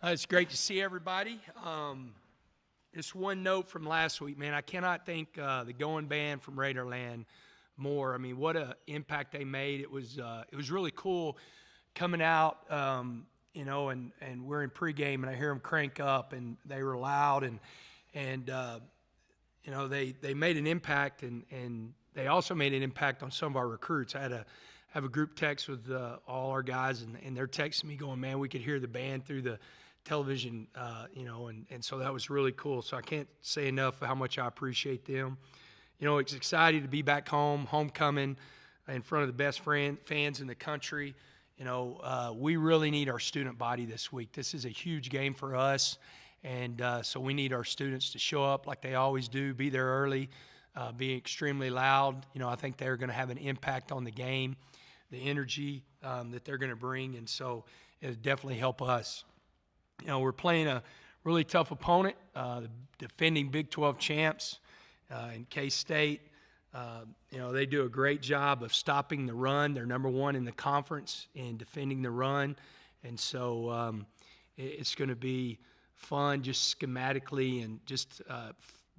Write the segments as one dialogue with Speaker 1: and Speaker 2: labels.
Speaker 1: It's great to see everybody. Just one note from last week, man. I cannot thank the Going Band from Raiderland more. I mean, what an impact they made. It was really cool coming out, and we're in pregame, and I hear them crank up, and they were loud, and they made an impact, and they also made an impact on some of our recruits. I have a group text with all our guys, and they're texting me going, man, we could hear the band through the television, and so that was really cool. So I can't say enough how much I appreciate them. It's exciting to be back home, homecoming, in front of the best fans in the country. We really need our student body this week. This is a huge game for us, and so we need our students to show up like they always do, be there early, be extremely loud. I think they're going to have an impact on the game, the energy that they're going to bring, and so it'll definitely help us. We're playing a really tough opponent, the defending Big 12 champs in K-State. They do a great job of stopping the run. They're number one in the conference in defending the run. And so it's going to be fun just schematically and just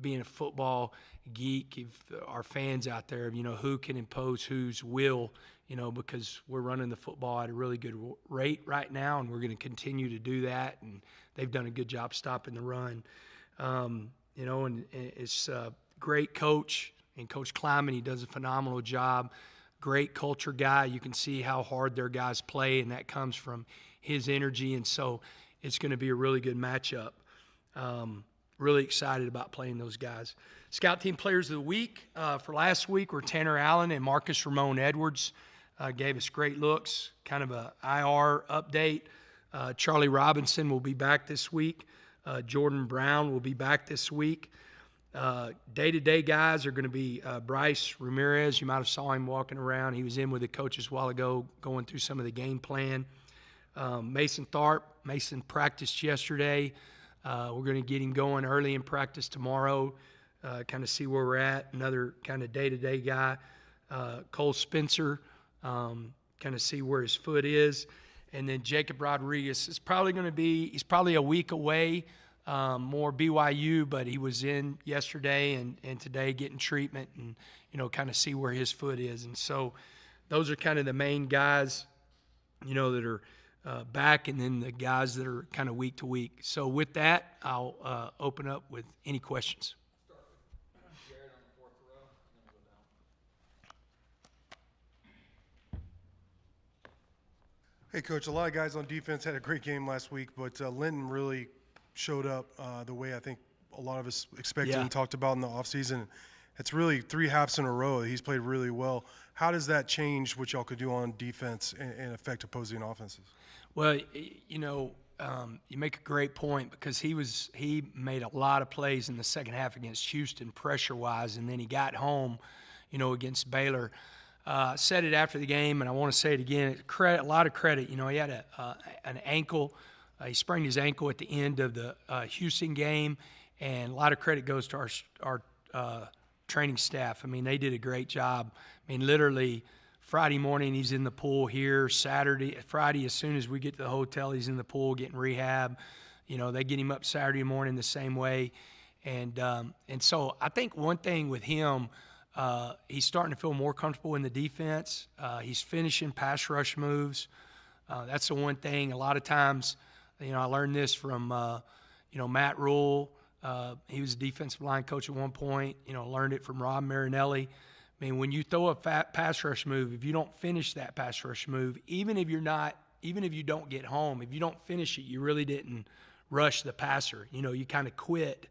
Speaker 1: being a football geek. If our fans out there, who can impose whose will, because we're running the football at a really good rate right now, and we're going to continue to do that. And they've done a good job stopping the run. And it's a great coach, and Coach Kleiman, he does a phenomenal job. Great culture guy. You can see how hard their guys play, and that comes from his energy. And so it's going to be a really good matchup. Really excited about playing those guys. Scout Team Players of the Week for last week were Tanner Allen and Marcus Ramon Edwards. Gave us great looks, kind of a IR update. Charlie Robinson will be back this week. Jordan Brown will be back this week. Day-to-day guys are going to be Bryce Ramirez. You might have saw him walking around. He was in with the coaches a while ago going through some of the game plan. Mason Tharp. Mason practiced yesterday. We're going to get him going early in practice tomorrow, kind of see where we're at. Another kind of day-to-day guy. Cole Spencer, kind of see where his foot is. And then Jacob Rodriguez is probably going to be – he's probably a week away, more BYU, but he was in yesterday and today getting treatment and, kind of see where his foot is. And so those are kind of the main guys, that are back, and then the guys that are kind of week to week. So with that, I'll open up with any questions.
Speaker 2: Hey, Coach, a lot of guys on defense had a great game last week, but Linton really showed up the way I think a lot of us expected and talked about in the offseason. It's really 3 halves in a row. He's played really well. How does that change what y'all could do on defense and affect opposing offenses?
Speaker 1: Well, you make a great point because he made a lot of plays in the second half against Houston pressure-wise, and then he got home, against Baylor. Said it after the game, and I want to say it again. A lot of credit. He had an ankle. He sprained his ankle at the end of the Houston game, and a lot of credit goes to our training staff. I mean, they did a great job. I mean, literally Friday morning he's in the pool here. Friday, as soon as we get to the hotel, he's in the pool getting rehab. They get him up Saturday morning the same way, and so I think one thing with him. He's starting to feel more comfortable in the defense. He's finishing pass rush moves. That's the one thing. A lot of times, I learned this from, Matt Rule. He was a defensive line coach at one point. Learned it from Rob Marinelli. I mean, when you throw a pass rush move, if you don't finish that pass rush move, even if you don't get home, if you don't finish it, you really didn't rush the passer. You kind of quit.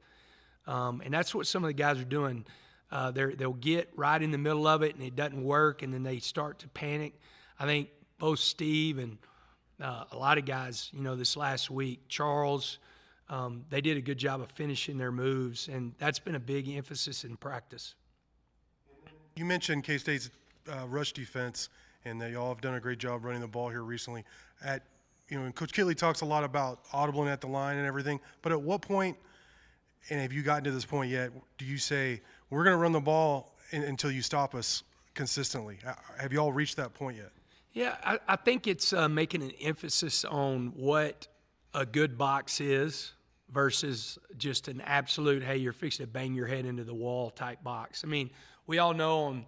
Speaker 1: And that's what some of the guys are doing. They'll get right in the middle of it, and it doesn't work, and then they start to panic. I think both Steve and a lot of guys, this last week, Charles, they did a good job of finishing their moves, and that's been a big emphasis in practice.
Speaker 2: You mentioned K-State's rush defense, and they all have done a great job running the ball here recently. And Coach Kittley talks a lot about audibling at the line and everything, but at what point, and have you gotten to this point yet, do you say, we're going to run the ball until you stop us consistently? Have you all reached that point yet?
Speaker 1: Yeah, I think it's making an emphasis on what a good box is versus just an absolute, hey, you're fixing to bang your head into the wall type box. I mean, we all know on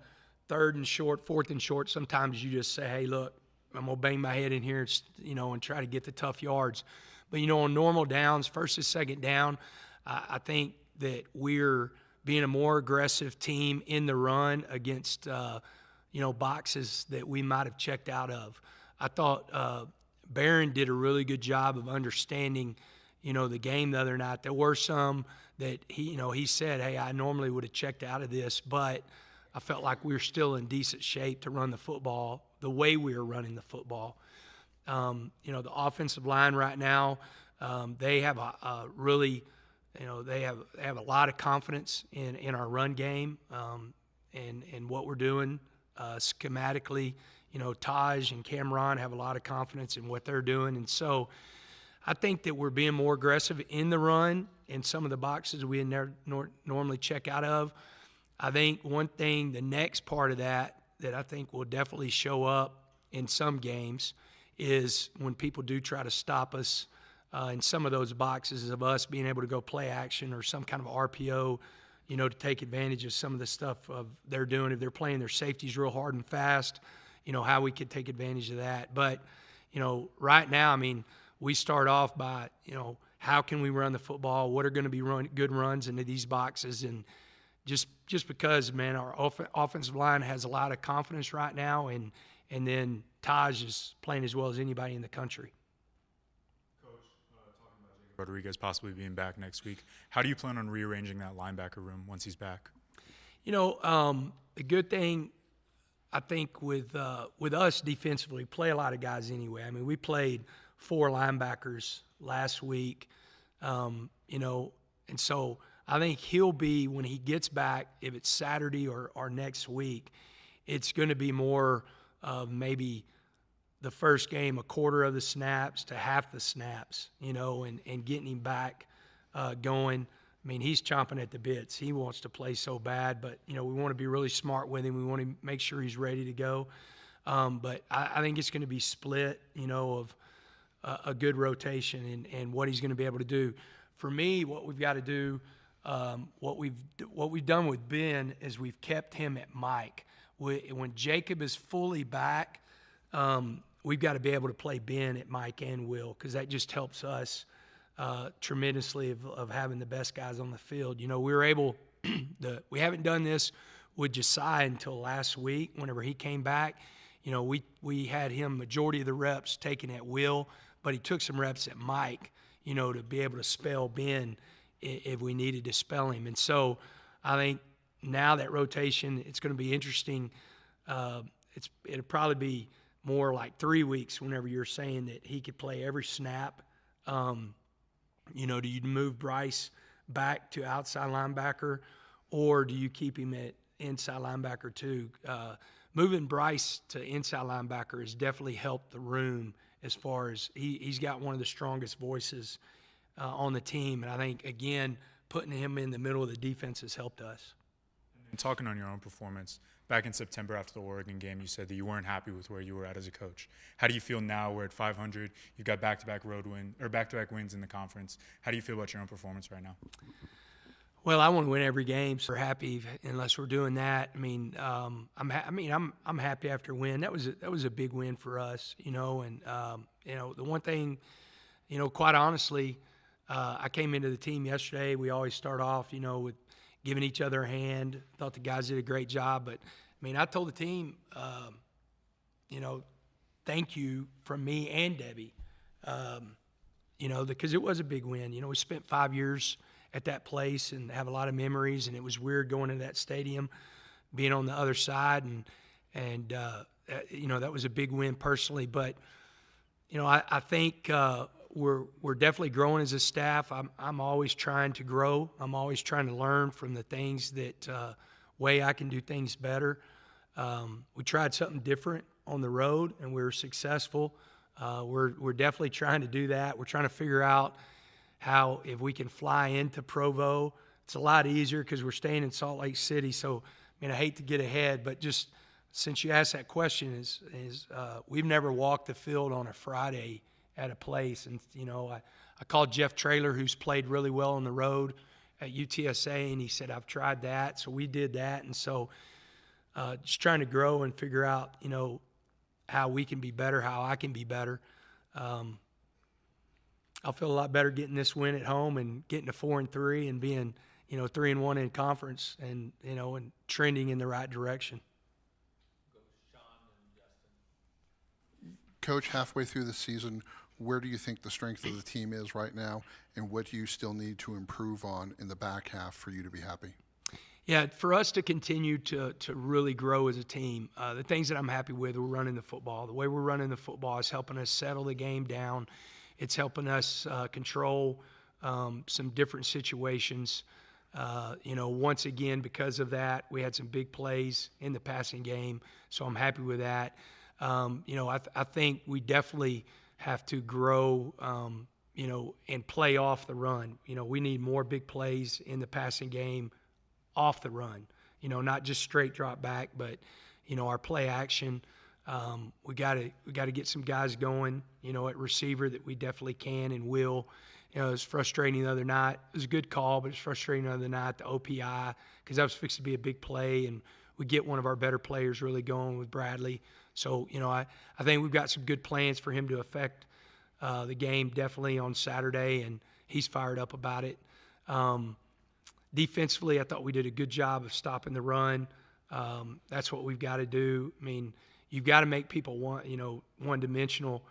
Speaker 1: 3rd and short, 4th and short, sometimes you just say, hey, look, I'm going to bang my head in here, and try to get the tough yards. But, on normal downs, 1st and 2nd down, I think that we're being a more aggressive team in the run against, boxes that we might have checked out of. I thought Barron did a really good job of understanding, the game the other night. There were some that he said, hey, I normally would have checked out of this, but I felt like we were still in decent shape to run the football the way we were running the football. The offensive line right now, they have a really, they have a lot of confidence in our run game and what we're doing schematically. Taj and Cameron have a lot of confidence in what they're doing. And so I think that we're being more aggressive in the run in some of the boxes we never normally check out of. I think one thing, the next part of that I think will definitely show up in some games is when people do try to stop us in some of those boxes of us being able to go play action or some kind of RPO, to take advantage of some of the stuff they're doing. If they're playing their safeties real hard and fast, how we could take advantage of that. But, right now, I mean, we start off by, how can we run the football? What are going to be good runs into these boxes? And just because, man, our offensive line has a lot of confidence right now, and then Taj is playing as well as anybody in the country.
Speaker 3: Coach, talking about Jacob Rodriguez possibly being back next week, how do you plan on rearranging that linebacker room once he's back?
Speaker 1: The good thing, I think, with us defensively, play a lot of guys anyway. I mean, we played 4 linebackers last week, and so I think he'll be, when he gets back, if it's Saturday or next week, it's going to be more of maybe the first game, a quarter of the snaps to half the snaps, and getting him back going. I mean, he's chomping at the bits. He wants to play so bad, but, we want to be really smart with him. We want to make sure he's ready to go. But I think it's going to be split, of a good rotation and what he's going to be able to do. For me, what we've got to do, what we've done with Ben is we've kept him at Mike. When Jacob is fully back, we've got to be able to play Ben at Mike and Will, because that just helps us tremendously of having the best guys on the field. We were able we haven't done this with Josiah until last week. Whenever he came back, we had him majority of the reps taken at Will, but he took some reps at Mike, to be able to spell Ben if we needed to spell him. And so I think now that rotation, it's going to be interesting. It'll probably be more like 3 weeks whenever you're saying that he could play every snap. Do you move Bryce back to outside linebacker, or do you keep him at inside linebacker too? Moving Bryce to inside linebacker has definitely helped the room as far as he's got one of the strongest voices on the team. And I think, again, putting him in the middle of the defense has helped us.
Speaker 3: And talking on your own performance, back in September after the Oregon game, you said that you weren't happy with where you were at as a coach. How do you feel now? We're at 500. You've got back-to-back wins in the conference. How do you feel about your own performance right now?
Speaker 1: Well, I want to win every game, so we're happy unless we're doing that. I mean, I'm happy after a win. That was a big win for us, and the one thing, quite honestly, I came into the team yesterday. We always start off, with giving each other a hand. Thought the guys did a great job, but I told the team, thank you from me and Debbie, because it was a big win. We spent 5 years at that place and have a lot of memories, and it was weird going into that stadium, being on the other side, and that was a big win personally. But I think we're definitely growing as a staff. I'm always trying to grow. I'm always trying to learn from the things that way I can do things better. We tried something different on the road, and we were successful. We're definitely trying to do that. We're trying to figure out how, if we can fly into Provo. It's a lot easier because we're staying in Salt Lake City. So, I hate to get ahead, but just since you asked that question, is we've never walked the field on a Friday at a place. And, I called Jeff Traylor, who's played really well on the road at UTSA, and he said, I've tried that. So we did that. And so just trying to grow and figure out, how we can be better, how I can be better. I'll feel a lot better getting this win at home and getting to 4-3 and being, 3-1 in conference and, and trending in the right direction.
Speaker 4: Coach, halfway through the season, where do you think the strength of the team is right now, and what do you still need to improve on in the back half for you to be happy?
Speaker 1: Yeah, for us to continue to really grow as a team, the things that I'm happy with, we're running the football. The way we're running the football is helping us settle the game down. It's helping us control some different situations. Once again, because of that, we had some big plays in the passing game, so I'm happy with that. I think we definitely have to grow, and play off the run. We need more big plays in the passing game off the run, not just straight drop back, but, our play action. We got to get some guys going, at receiver that we definitely can and will. It was frustrating the other night. It was a good call, but it's frustrating the other night, the OPI, because that was fixed to be a big play, and we get one of our better players really going with Bradley. So, I think we've got some good plans for him to affect the game definitely on Saturday, and he's fired up about it. Defensively, I thought we did a good job of stopping the run. That's what we've got to do. I mean, you've got to make people one-dimensional.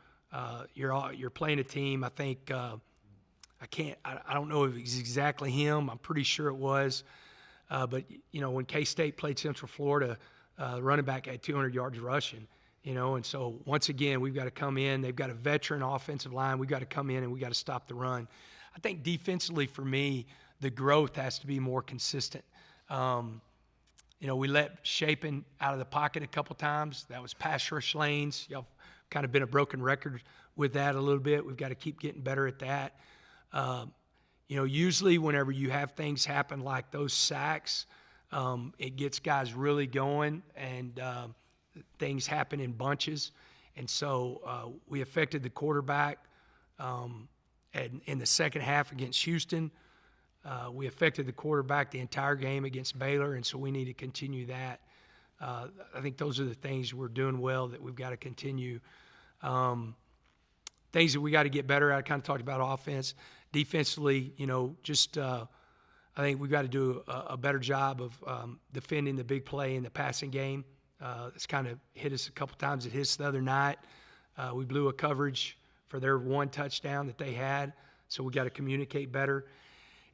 Speaker 1: You're playing a team. I think I don't know if it's exactly him. I'm pretty sure it was. But when K-State played Central Florida, the running back had 200 yards rushing. And so once again, we've got to come in. They've got a veteran offensive line. We've got to come in and we've got to stop the run. I think defensively for me, the growth has to be more consistent. We let Shapen out of the pocket a couple times. That was pass rush lanes. Y'all kind of been a broken record with that a little bit. We've got to keep getting better at that. Usually whenever you have things happen like those sacks, it gets guys really going, and things happen in bunches. And so we affected the quarterback in the second half against Houston. We affected the quarterback the entire game against Baylor, and so we need to continue that. I think those are the things we're doing well that we've got to continue. Things that we got to get better at. I kind of talked about offense. Defensively, I think we've got to do a better job of defending the big play in the passing game. It's kind of hit us a couple times. It hit us the other night. We blew a coverage for their one touchdown that they had, so we got to communicate better.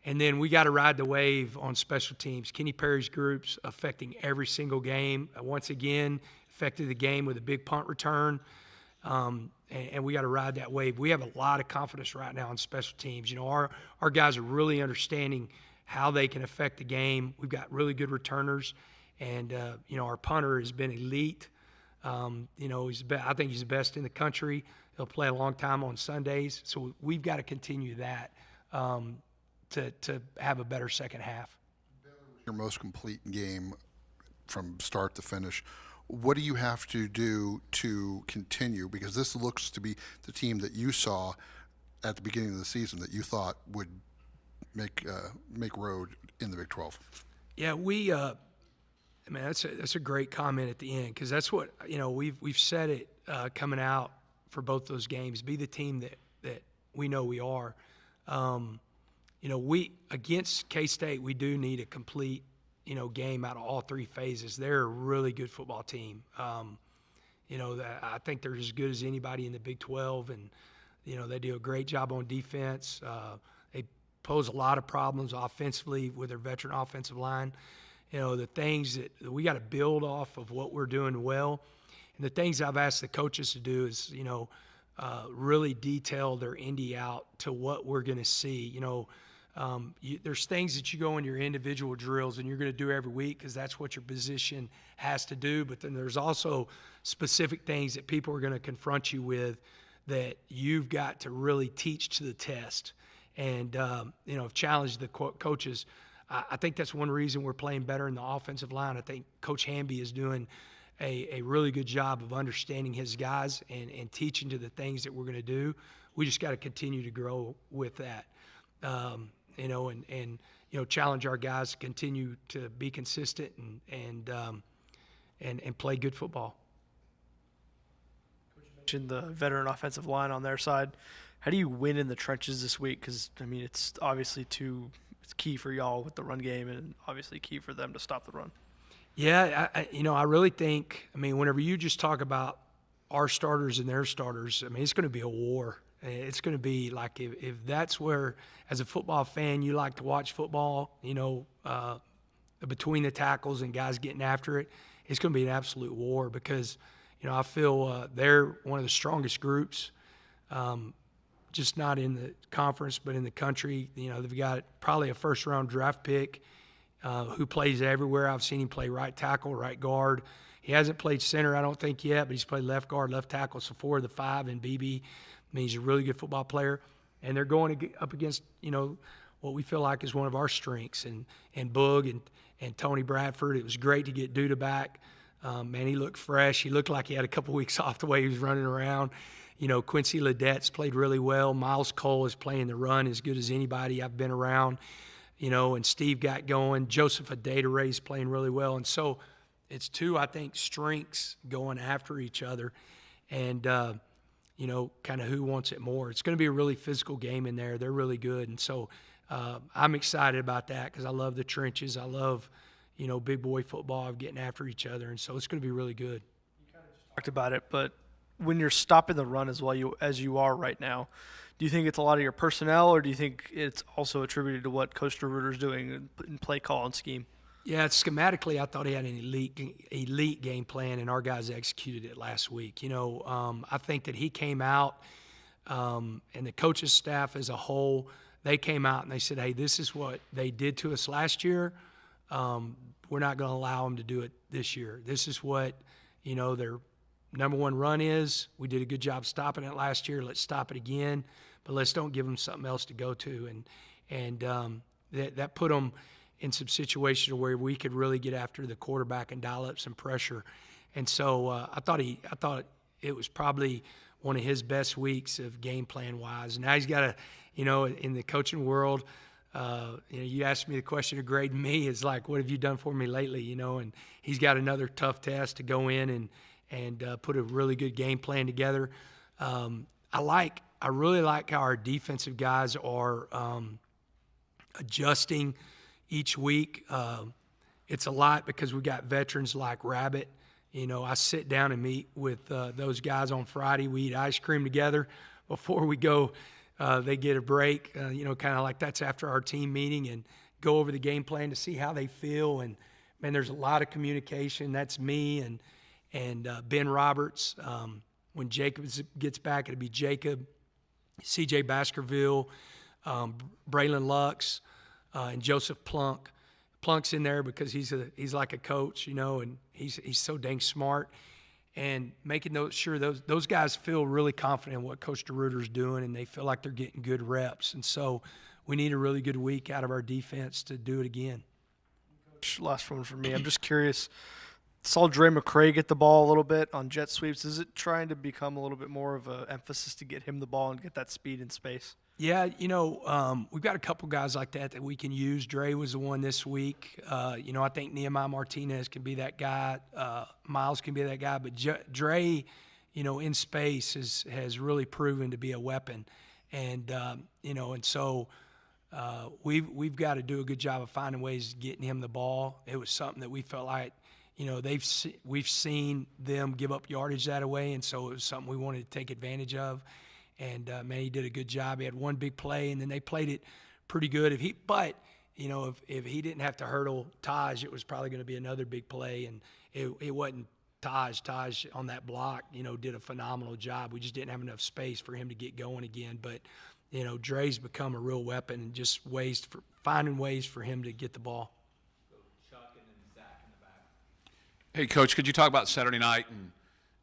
Speaker 1: And then we got to ride the wave on special teams. Kenny Perry's group's affecting every single game. Once again, affected the game with a big punt return. And we got to ride that wave. We have a lot of confidence right now on special teams. Our guys are really understanding how they can affect the game. We've got really good returners, and our punter has been elite. I think he's the best in the country. He'll play a long time on Sundays, so we've got to continue that to have a better second half.
Speaker 4: Your most complete game from start to finish. What do you have to do to continue? Because this looks to be the team that you saw at the beginning of the season that you thought would make road in the Big 12.
Speaker 1: Yeah, that's a great comment at the end, because that's what we've said it coming out for both those games. Be the team that we know we are. We against K-State, we do need a complete game out of all three phases. They're a really good football team. I think they're as good as anybody in the Big 12, and they do a great job on defense. They pose a lot of problems offensively with their veteran offensive line. The things that we got to build off of what we're doing well, and the things I've asked the coaches to do is really detail their indie out to what we're going to see. There's things that you go in your individual drills and you're going to do every week because that's what your position has to do. But then there's also specific things that people are going to confront you with that you've got to really teach to the test. And, challenge the coaches. I think that's one reason we're playing better in the offensive line. I think Coach Hamby is doing a really good job of understanding his guys and teaching to the things that we're going to do. we just got to continue to grow with that, you know, and you know, challenge our guys to continue to be consistent and play good football.
Speaker 5: Mentioned the veteran offensive line on their side. How do you win in the trenches this week? Because I mean, it's obviously it's key for y'all with the run game, and obviously key for them to stop the run.
Speaker 1: Yeah, you know, I really think, I mean, whenever you just talk about our starters and their starters, I mean, it's going to be a war. It's going to be like if that's where, as a football fan, you like to watch football, you know, between the tackles and guys getting after it, it's going to be an absolute war because, you know, I feel they're one of the strongest groups, just not in the conference but in the country. You know, they've got probably a first-round draft pick who plays everywhere. I've seen him play right tackle, right guard. He hasn't played center, I don't think, yet, but he's played left guard, left tackle, so 4 of the 5 in BB. I mean, he's a really good football player. And they're going up against, you know, what we feel like is one of our strengths. And Boog and Tony Bradford, it was great to get Duda back. Man, he looked fresh. He looked like he had a couple weeks off the way he was running around. You know, Quincy Ledette's played really well. Miles Cole is playing the run as good as anybody I've been around. You know, and Steve got going. Joseph Adedaray's playing really well. And so it's 2, I think, strengths going after each other. And, you know, kind of who wants it more. It's going to be a really physical game in there. They're really good. And so I'm excited about that because I love the trenches. I love, you know, big boy football of getting after each other. And so it's going to be really good.
Speaker 5: You kind of just talked about it, but when you're stopping the run as well as you are right now, do you think it's a lot of your personnel, or do you think it's also attributed to what Coach DeRuyter's doing in play call and scheme?
Speaker 1: Yeah, schematically, I thought he had an elite game plan, and our guys executed it last week. You know, I think that he came out, and the coaches' staff as a whole, they came out and they said, hey, this is what they did to us last year. We're not going to allow them to do it this year. This is what, you know, their number one run is. We did a good job stopping it last year. Let's stop it again, but let's don't give them something else to go to. And that put them in some situations where we could really get after the quarterback and dial up some pressure. And so I thought it was probably one of his best weeks of game plan wise. Now he's got to, you know, in the coaching world, you know, you asked me the question of grading me is like, what have you done for me lately? You know, and he's got another tough test to go in and put a really good game plan together. I really like how our defensive guys are adjusting each week. It's a lot because we got veterans like Rabbit. You know, I sit down and meet with those guys on Friday. We eat ice cream together before we go. They get a break, you know, kind of like that's after our team meeting, and go over the game plan to see how they feel. And, man, there's a lot of communication. That's me and Ben Roberts. When Jacob gets back, it'll be Jacob, C.J. Baskerville, Braylon Lux, and Joseph Plunk. Plunk's in there because he's like a coach, you know, and he's so dang smart. And making sure those guys feel really confident in what Coach DeRuyter's doing, and they feel like they're getting good reps. And so we need a really good week out of our defense to do it again.
Speaker 5: Last one for me. I'm just curious. Saw Dre McCray get the ball a little bit on jet sweeps. Is it trying to become a little bit more of an emphasis to get him the ball and get that speed and space?
Speaker 1: Yeah, you know, we've got a couple guys like that we can use. Dre was the one this week. You know, I think Nehemiah Martinez can be that guy. Miles can be that guy. But Dre, you know, in space has really proven to be a weapon. And, you know, and so we've got to do a good job of finding ways of getting him the ball. It was something that we felt like, you know, we've seen them give up yardage that way, and so it was something we wanted to take advantage of. And, man, he did a good job. He had one big play, and then they played it pretty good. But, you know, if he didn't have to hurdle Taj, it was probably going to be another big play. And it wasn't Taj. Taj on that block, you know, did a phenomenal job. We just didn't have enough space for him to get going again. But, you know, Dre's become a real weapon, and just finding ways for him to get the ball.
Speaker 6: Hey, Coach, could you talk about Saturday night and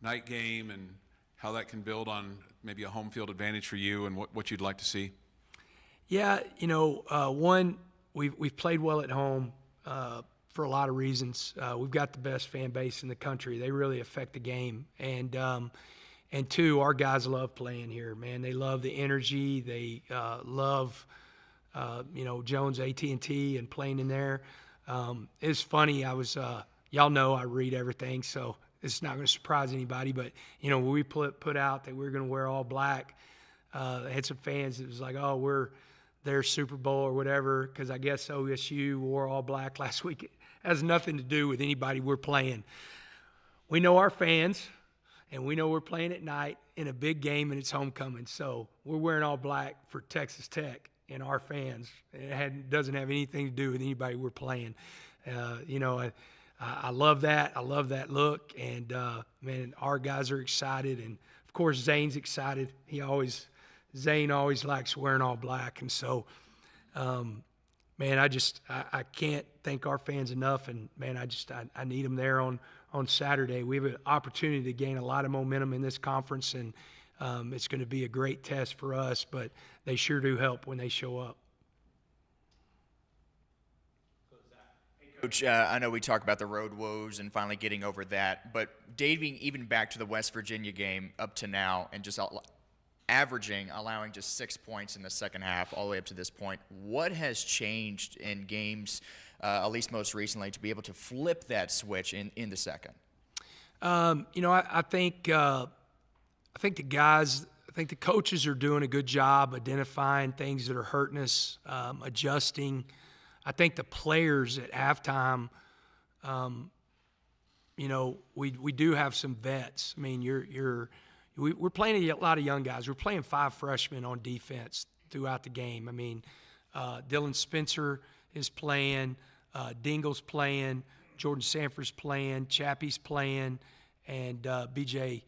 Speaker 6: night game and how that can build on maybe a home field advantage for you and what you'd like to see?
Speaker 1: Yeah, you know, one, we've played well at home for a lot of reasons. We've got the best fan base in the country. They really affect the game. And And two, our guys love playing here, man. They love the energy. They love, Jones AT&T and playing in there. It's funny. I was, y'all know I read everything, so it's not going to surprise anybody. But, when we put out that we were going to wear all black, I had some fans that was like, oh, we're their Super Bowl or whatever, because I guess OSU wore all black last week. It has nothing to do with anybody we're playing. We know our fans. And we know we're playing at night in a big game, and it's homecoming. So we're wearing all black for Texas Tech and our fans. It doesn't have anything to do with anybody we're playing. I love that. I love that look. And, man, our guys are excited. And, of course, Zane's excited. Zane always likes wearing all black. And so, man, I can't thank our fans enough. And, man, I need them there on Saturday. We have an opportunity to gain a lot of momentum in this conference, and it's going to be a great test for us, but they sure do help when they show up.
Speaker 7: Coach, I know we talk about the road woes and finally getting over that, but dating even back to the West Virginia game up to now and just allowing just 6 points in the second half all the way up to this point, what has changed in games at least most recently, to be able to flip that switch in the second?
Speaker 1: I think the coaches are doing a good job identifying things that are hurting us, adjusting. I think the players at halftime, we do have some vets. I mean, we're playing a lot of young guys. We're playing 5 freshmen on defense throughout the game. I mean, Dylan Spencer is playing. Dingle's playing, Jordan Sanford's playing, Chappie's playing, and BJ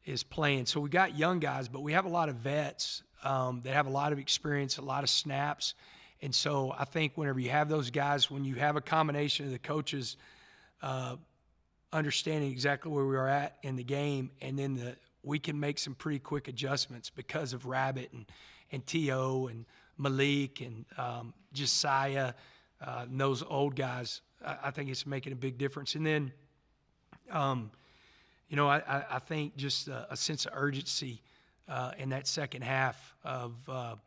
Speaker 1: is playing. So we got young guys, but we have a lot of vets that have a lot of experience, a lot of snaps. And so I think whenever you have those guys, when you have a combination of the coaches understanding exactly where we are at in the game, and then we can make some pretty quick adjustments because of Rabbit and T.O. and Malik and Josiah, those old guys. I think it's making a big difference. And then, I think just a sense of urgency in that second half of,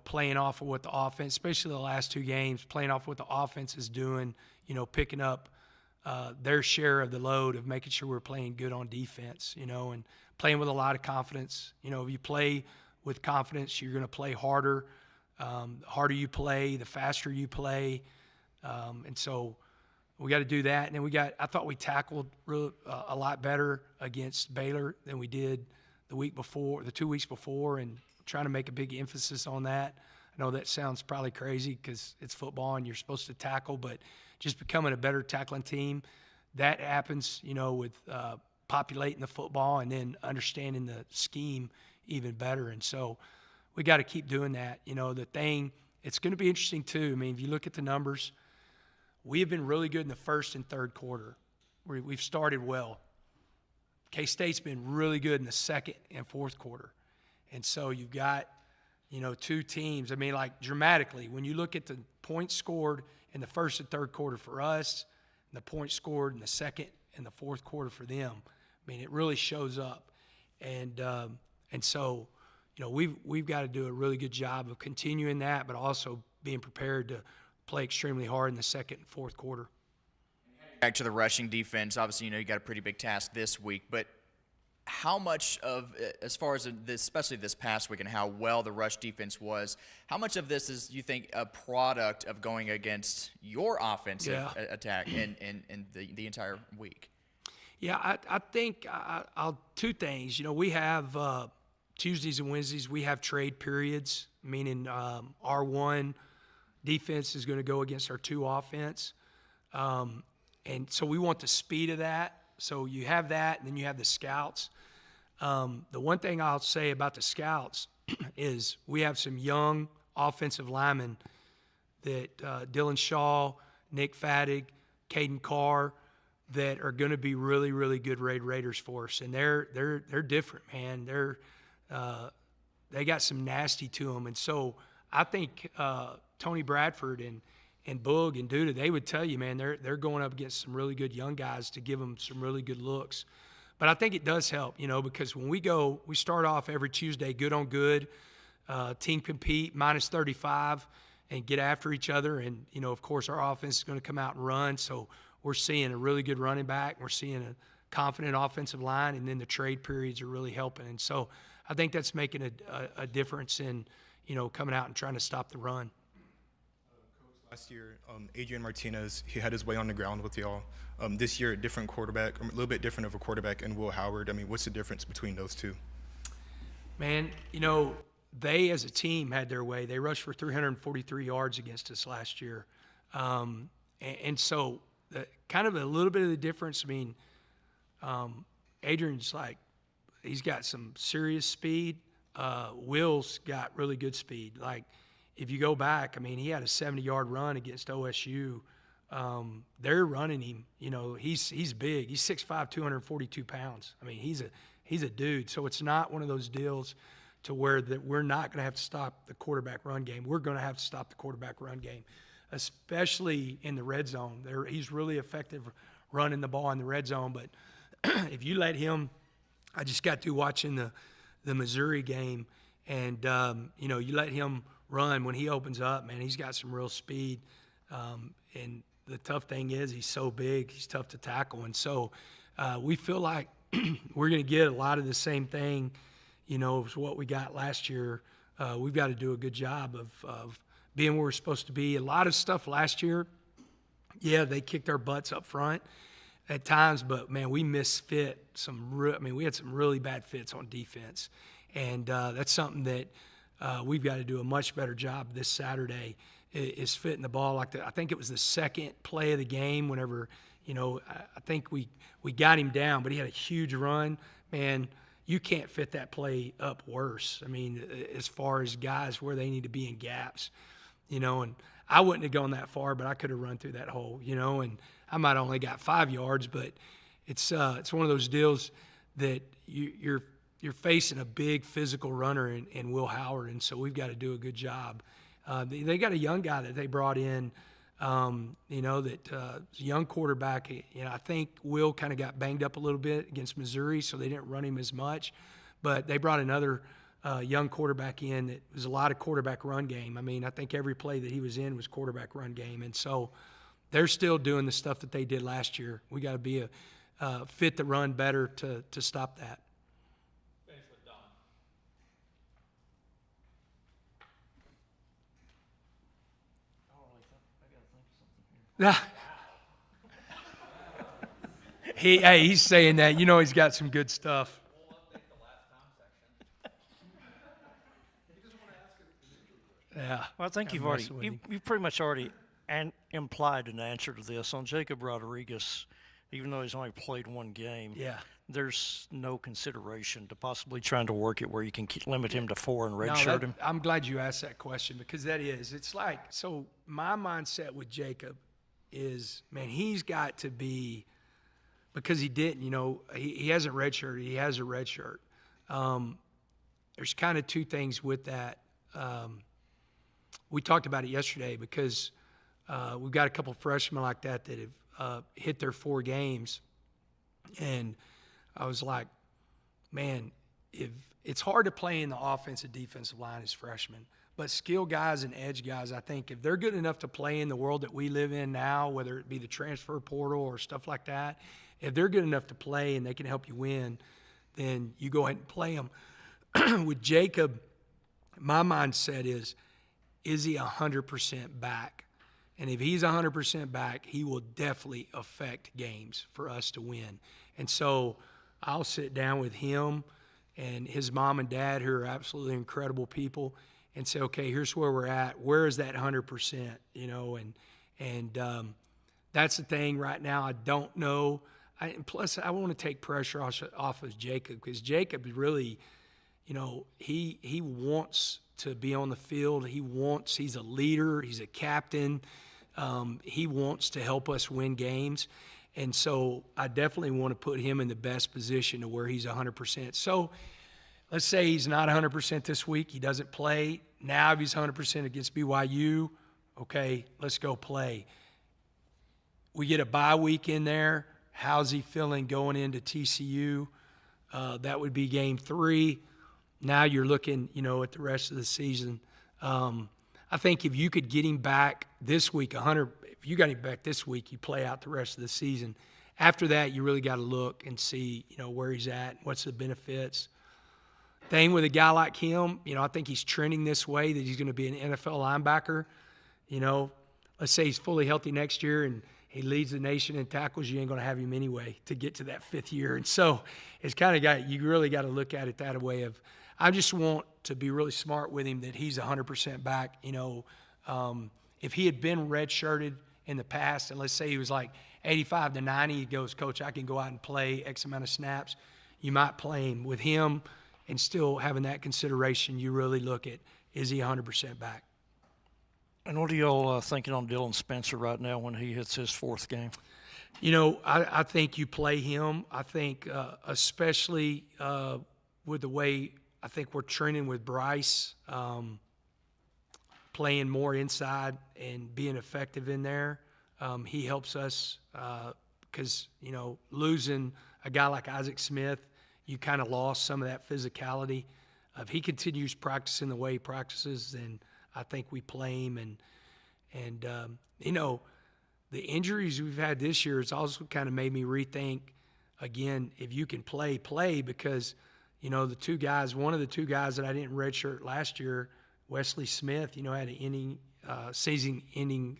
Speaker 1: playing off of what the offense, especially the last 2 games, playing off what the offense is doing, picking up their share of the load of making sure we're playing good on defense, and playing with a lot of confidence. If you play with confidence, you're going to play harder. The harder you play, the faster you play. And so we got to do that. And then I thought we tackled a lot better against Baylor than we did the 2 weeks before, and trying to make a big emphasis on that. I know that sounds probably crazy because it's football and you're supposed to tackle, but just becoming a better tackling team, that happens, with populating the football and then understanding the scheme even better. And so we got to keep doing that. It's going to be interesting too. I mean, if you look at the numbers, we have been really good in the first and third quarter. We've started well. K-State's been really good in the second and fourth quarter. And so you've got, 2 teams. I mean, like dramatically, when you look at the points scored in the first and third quarter for us, and the points scored in the second and the fourth quarter for them, I mean, it really shows up. And so, we've got to do a really good job of continuing that, but also being prepared to play extremely hard in the second and fourth quarter.
Speaker 7: Back to the rushing defense, obviously, you got a pretty big task this week, but how much of, as far as this, especially this past week and how well the rush defense was, how much of this is, you think, a product of going against your offensive attack in the entire week?
Speaker 1: Yeah, I think I'll 2 things. We have Tuesdays and Wednesdays, we have trade periods, meaning our 1 defense is going to go against our 2 offense. And so we want the speed of that. So you have that, and then you have the scouts. The one thing I'll say about the scouts is we have some young offensive linemen that Dylan Shaw, Nick Fattig, Caden Carr, that are going to be really, really good Raiders for us. And they're different, man. They got some nasty to them. And so I think Tony Bradford and Boog and Duda, they would tell you, man, they're going up against some really good young guys to give them some really good looks. But I think it does help, because when we start off every Tuesday good on good, team compete, minus 35, and get after each other. And, of course, our offense is going to come out and run. So we're seeing a really good running back. We're seeing a confident offensive line, and then the trade periods are really helping. And so I think that's making a difference in, coming out and trying to stop the run.
Speaker 8: Last year, Adrian Martinez, he had his way on the ground with y'all. This year, a different quarterback, a little bit different of a quarterback, and Will Howard. I mean, what's the difference between those two?
Speaker 1: Man, they as a team had their way. They rushed for 343 yards against us last year. And so kind of a little bit of the difference, Adrian's he's got some serious speed. Will's got really good speed. If you go back, he had a 70-yard run against OSU. They're running him. He's big. He's 6'5", 242 pounds. He's a dude. So it's not one of those deals to where that we're not going to have to stop the quarterback run game. We're going to have to stop the quarterback run game, especially in the red zone. He's really effective running the ball in the red zone. But if you let him, I just got through watching the Missouri game, and you let him run when he opens up, man, he's got some real speed. And the tough thing is he's so big, he's tough to tackle. And so we feel like we're going to get a lot of the same thing, as what we got last year. We've got to do a good job of being where we're supposed to be. A lot of stuff last year, yeah, they kicked our butts up front at times, but, man, we misfit we had some really bad fits on defense. And that's something that we've got to do a much better job this Saturday, is fitting the ball. I think it was the second play of the game whenever, I think we got him down, but he had a huge run. Man, you can't fit that play up worse. As far as guys where they need to be in gaps, and I wouldn't have gone that far, but I could have run through that hole, and I might have only got 5 yards, but it's one of those deals that you're facing a big physical runner in Will Howard, and so we've got to do a good job. They got a young guy that they brought in, a young quarterback. I think Will kind of got banged up a little bit against Missouri, so they didn't run him as much. But they brought another young quarterback in that was a lot of quarterback run game. I think every play that he was in was quarterback run game. And so they're still doing the stuff that they did last year. We got to be fit the run better to stop that.
Speaker 9: Finish with Don.
Speaker 1: He's saying that. He's got some good stuff. Yeah.
Speaker 10: Well, I think you've pretty much already implied an answer to this on Jacob Rodriguez. Even though he's only played one game,
Speaker 1: Yeah.
Speaker 10: there's no consideration to possibly trying to work it where you can limit him to 4 and redshirt him.
Speaker 1: I'm glad you asked that question, because it's so my mindset with Jacob is, man, he's got to be, because he didn't, he hasn't redshirted, he has a red shirt. There's kind of two things with that. We talked about it yesterday, because we've got a couple of freshmen like that have hit their 4 games. And I was like, man, if it's hard to play in the offensive defensive line as freshmen, but skill guys and edge guys, I think if they're good enough to play in the world that we live in now, whether it be the transfer portal or stuff like that, if they're good enough to play and they can help you win, then you go ahead and play them. With Jacob, my mindset is he 100% back? And if he's 100% back, he will definitely affect games for us to win. And so I'll sit down with him and his mom and dad, who are absolutely incredible people, and say, okay, here's where we're at. Where is that 100%? And that's the thing right now. I don't know. Plus, I want to take pressure off of Jacob, because Jacob really, he wants to be on the field. He's a leader. He's a captain. He wants to help us win games. And so I definitely want to put him in the best position to where he's 100%. So let's say he's not 100% this week. He doesn't play. Now if he's 100% against BYU, okay, let's go play. We get a bye week in there. how's he feeling going into TCU. That would be game 3. Now you're looking, at the rest of the season. I think if you could get him back this week, if you got him back this week, you play out the rest of the season. After that, you really got to look and see, where he's at, what's the benefits. Thing with a guy like him, I think he's trending this way that he's going to be an NFL linebacker. Let's say he's fully healthy next year and he leads the nation in tackles, you ain't going to have him anyway to get to that 5th year. And so it's kind of you really got to look at it that way of, I just want to be really smart with him that he's 100% back. If he had been redshirted in the past, and let's say he was like 85 to 90, he goes, Coach, I can go out and play X amount of snaps. You might play him. With him and still having that consideration, you really look at, is he 100% back?
Speaker 10: And what are y'all thinking on Dylan Spencer right now when he hits his 4th game?
Speaker 1: I think you play him. I think especially with the way I think we're trending with Bryce, playing more inside and being effective in there. He helps us because, losing a guy like Isaac Smith, you kind of lost some of that physicality. If he continues practicing the way he practices, then I think we play him. And the injuries we've had this year has also kind of made me rethink, again, if you can play because, the 2 guys, one of the 2 guys that I didn't redshirt last year, Wesley Smith, had an season-ending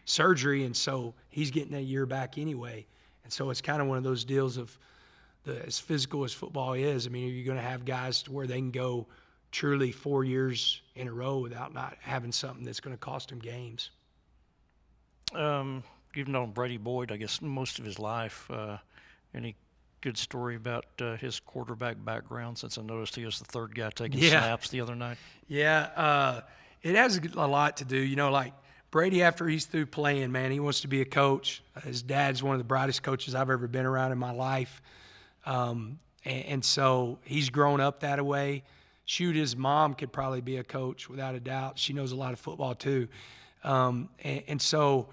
Speaker 1: surgery, and so he's getting that year back anyway. And so it's kind of one of those deals of as physical as football is. I mean, you're going to have guys to where they can go truly 4 years in a row without not having something that's going to cost them games.
Speaker 10: You've known Brady Boyd, I guess, most of his life. Any good story about his quarterback background, since I noticed he was the 3rd guy taking snaps the other night?
Speaker 1: Yeah, it has a lot to do. Like Brady, after he's through playing, man, he wants to be a coach. His dad's one of the brightest coaches I've ever been around in my life. And so he's grown up that way. Shoot, his mom could probably be a coach without a doubt. She knows a lot of football too. And so,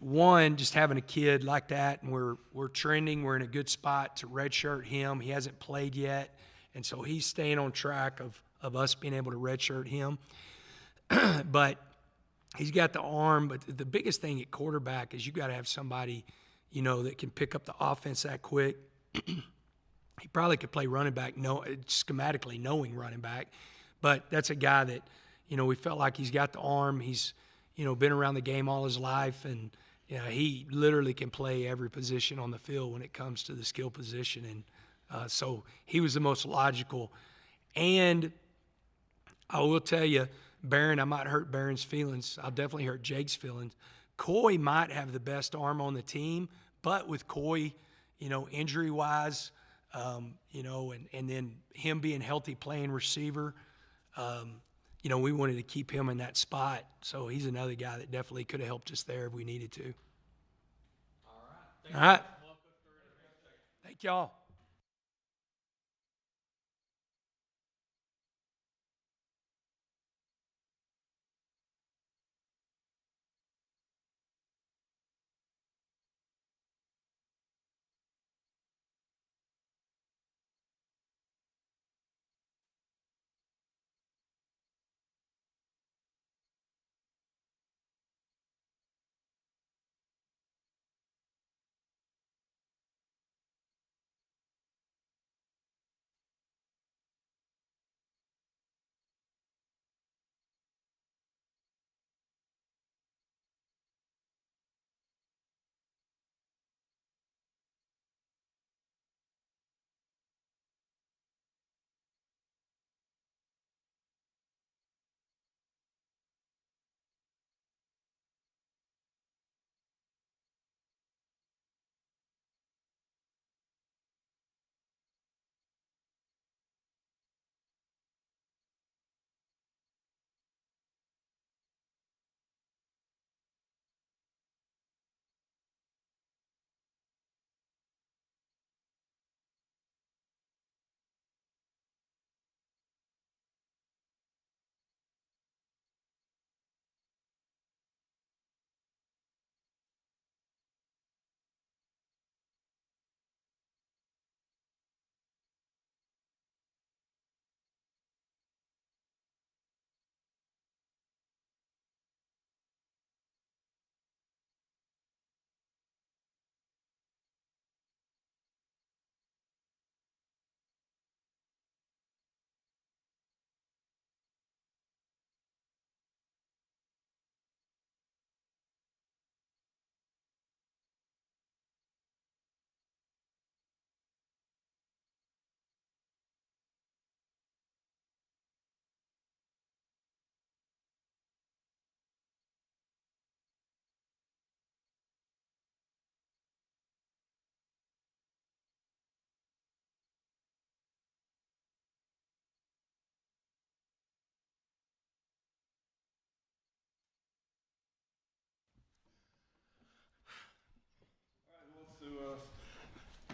Speaker 1: one, just having a kid like that, and we're trending, we're in a good spot to redshirt him. He hasn't played yet, and so he's staying on track of us being able to redshirt him. But he's got the arm. But the biggest thing at quarterback is you got to have somebody, that can pick up the offense that quick. He probably could play running back, schematically knowing running back. But that's a guy that, we felt like he's got the arm. He's, been around the game all his life. And, he literally can play every position on the field when it comes to the skill position. And so he was the most logical. And I will tell you, Barron, I might hurt Barron's feelings. I'll definitely hurt Jake's feelings. Coy might have the best arm on the team, but with Coy, injury-wise, and then him being healthy playing receiver, we wanted to keep him in that spot. So he's another guy that definitely could have helped us there if we needed to. All right. Thank y'all.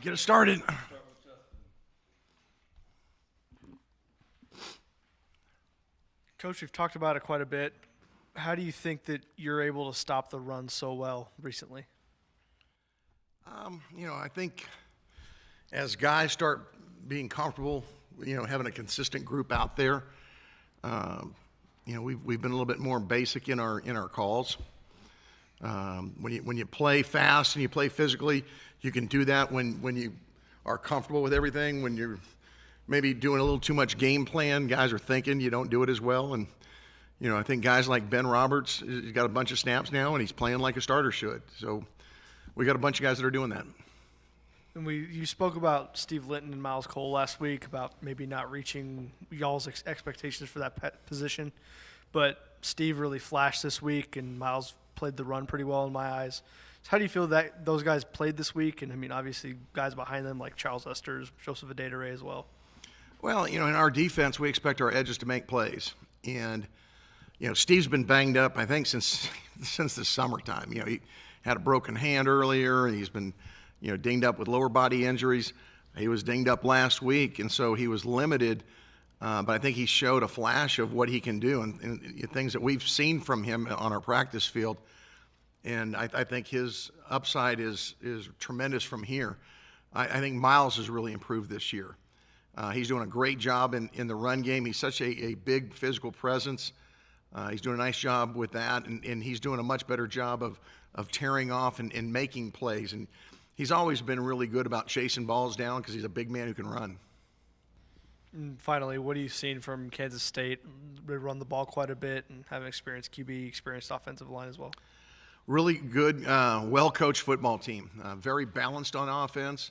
Speaker 11: Get us started.
Speaker 5: Coach, we've talked about it quite a bit. How do you think that you're able to stop the run so well recently?
Speaker 11: I think as guys start being comfortable, having a consistent group out there, we've been a little bit more basic in our calls. When you play fast and you play physically, you can do that when you are comfortable with everything. When you're maybe doing a little too much game plan, guys are thinking, you don't do it as well. And I think guys like Ben Roberts, he's got a bunch of snaps now, and he's playing like a starter should. So we got a bunch of guys that are doing that.
Speaker 5: And you spoke about Steve Linton and Miles Cole last week about maybe not reaching y'all's expectations for that position. But Steve really flashed this week, and Miles played the run pretty well in my eyes. So how do you feel that those guys played this week? And, I mean, obviously guys behind them like Charles Esters, Joseph Adedire as well.
Speaker 11: Well, in our defense, we expect our edges to make plays. And, Steve's been banged up, I think, since the summertime. He had a broken hand earlier, and he's been, dinged up with lower body injuries. He was dinged up last week, and so he was limited. But I think he showed a flash of what he can do and things that we've seen from him on our practice field. And I think his upside is tremendous from here. I think Miles has really improved this year. He's doing a great job in the run game. He's such a big physical presence. He's doing a nice job with that, and he's doing a much better job of tearing off and making plays. And he's always been really good about chasing balls down because he's a big man who can run.
Speaker 5: And finally, what are you seeing from Kansas State? They run the ball quite a bit and have an experienced QB, experienced offensive line as well.
Speaker 11: Really good, well-coached football team. Very balanced on offense.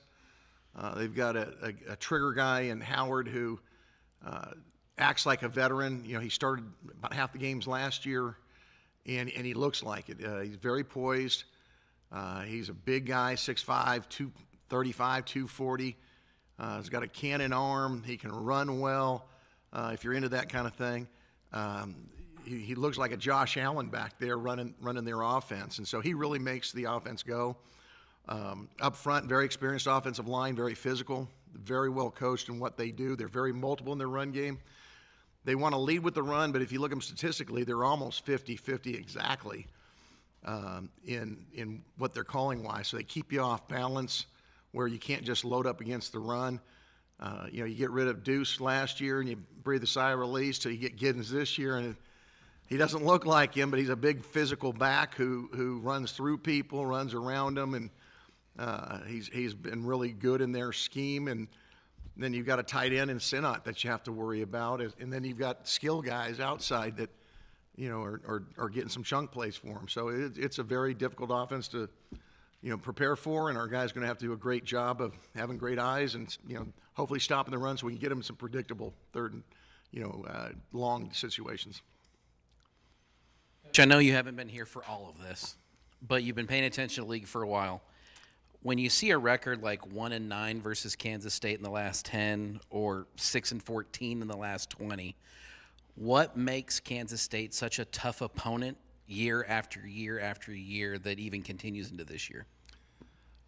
Speaker 11: They've got a trigger guy in Howard who acts like a veteran. He started about half the games last year, and he looks like it. He's very poised. He's a big guy, 6'5", 235, 240. He's got a cannon arm. He can run well, if you're into that kind of thing. He looks like a Josh Allen back there running their offense, and so he really makes the offense go. Up front, very experienced offensive line, very physical, very well coached in what they do. They're very multiple in their run game. They want to lead with the run, but if you look at them statistically, they're almost 50-50 exactly in what they're calling wise. So they keep you off balance where you can't just load up against the run. You get rid of Deuce last year and you breathe a sigh of release till you get Giddens this year, and he doesn't look like him, but he's a big physical back who runs through people, runs around them, and he's been really good in their scheme. And then you've got a tight end in Sinnott that you have to worry about, and then you've got skill guys outside that are getting some chunk plays for him. So it's a very difficult offense to prepare for, and our guys going to have to do a great job of having great eyes and hopefully stopping the run so we can get them some predictable third and long situations.
Speaker 12: I know you haven't been here for all of this, but you've been paying attention to the league for a while. When you see a record like 1-9 versus Kansas State in the last 10 or 6-14 in the last 20, what makes Kansas State such a tough opponent year after year after year that even continues into this year?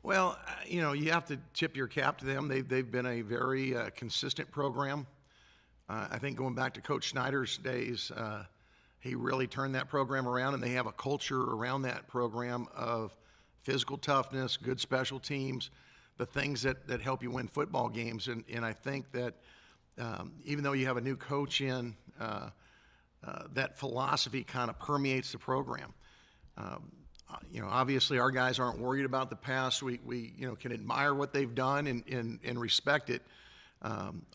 Speaker 11: Well, you have to tip your cap to them. They've been a very consistent program. I think going back to Coach Schneider's days, he really turned that program around, and they have a culture around that program of physical toughness, good special teams, the things that help you win football games. And I think that even though you have a new coach in, that philosophy kind of permeates the program. Obviously our guys aren't worried about the past. We can admire what they've done and respect it.